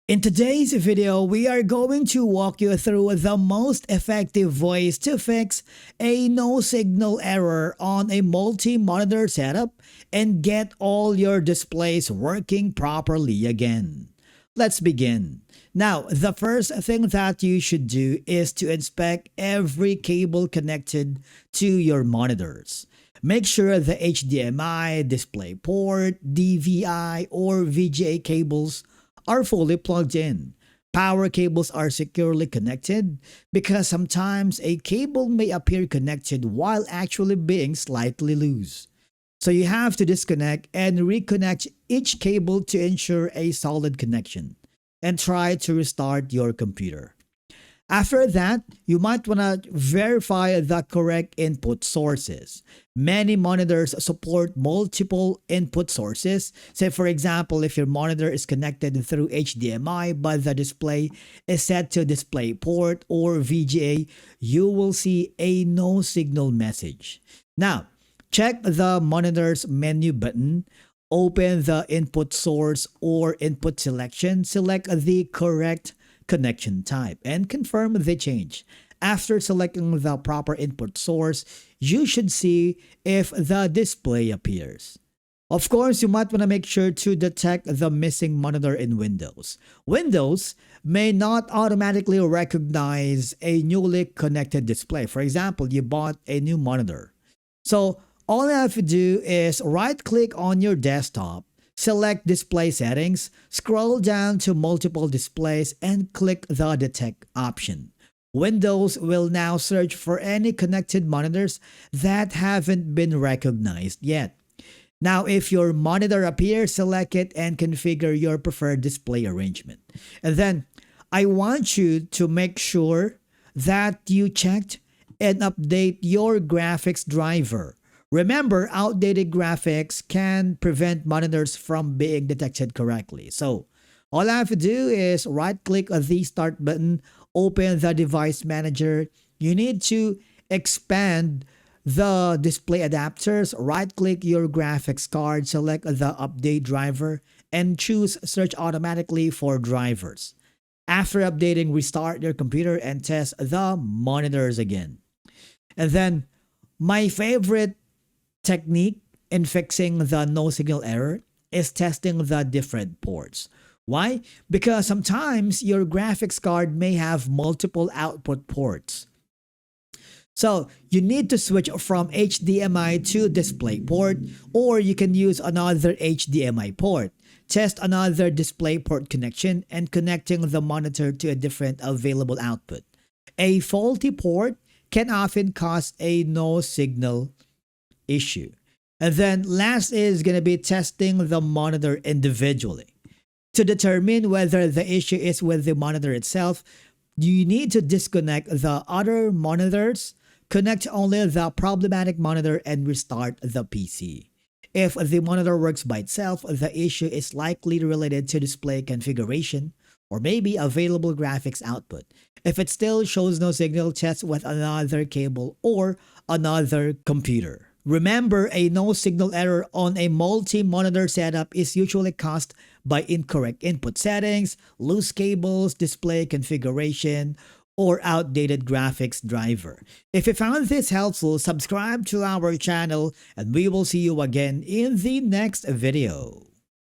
In today's video, we are going to walk you through the most effective ways to fix a no-signal error on a multi-monitor setup and get all your displays working properly again. Let's begin. Now, the first thing that you should do is to inspect every cable connected to your monitors. Make sure the HDMI, DisplayPort, DVI, or VGA cables are fully plugged in. Power cables are securely connected because sometimes a cable may appear connected while actually being slightly loose. So you have to disconnect and reconnect each cable to ensure a solid connection and try to restart your computer. After that, you might want to verify the correct input sources. Many monitors support multiple input sources. Say for example, if your monitor is connected through HDMI but the display is set to DisplayPort or VGA, you will see a no signal message. Now, check the monitor's menu button. Open the input source or input selection. Select the correct connection type and confirm the change. After selecting the proper input source, you should see if the display appears. Of course, you might want to make sure to detect the missing monitor in Windows. Windows may not automatically recognize a newly connected display. For example, you bought a new monitor. So all you have to do is right-click on your desktop, select Display Settings, scroll down to Multiple Displays, and click the Detect option. Windows will now search for any connected monitors that haven't been recognized yet. Now, if your monitor appears, select it and configure your preferred display arrangement. And then, I want you to make sure that you checked and update your graphics driver. Remember, outdated graphics can prevent monitors from being detected correctly. So, all I have to do is right-click on the Start button, open the Device Manager. You need to expand the display adapters, right-click your graphics card, select the Update driver, and choose Search Automatically for drivers. After updating, restart your computer and test the monitors again. And then, my favorite technique in fixing the no signal error is testing the different ports. Why? Because sometimes your graphics card may have multiple output ports. So you need to switch from HDMI to DisplayPort, or you can use another HDMI port. Test another DisplayPort connection and connecting the monitor to a different available output. A faulty port can often cause a no signal issue. And then last is going to be testing the monitor individually. To determine whether the issue is with the monitor itself, you need to disconnect the other monitors, connect only the problematic monitor, and restart the PC. If the monitor works by itself, the issue is likely related to display configuration or maybe available graphics output. If it still shows no signal, test with another cable or another computer. Remember, a no signal error on a multi-monitor setup is usually caused by incorrect input settings, loose cables, display configuration, or outdated graphics driver. If you found this helpful, subscribe to our channel and we will see you again in the next video.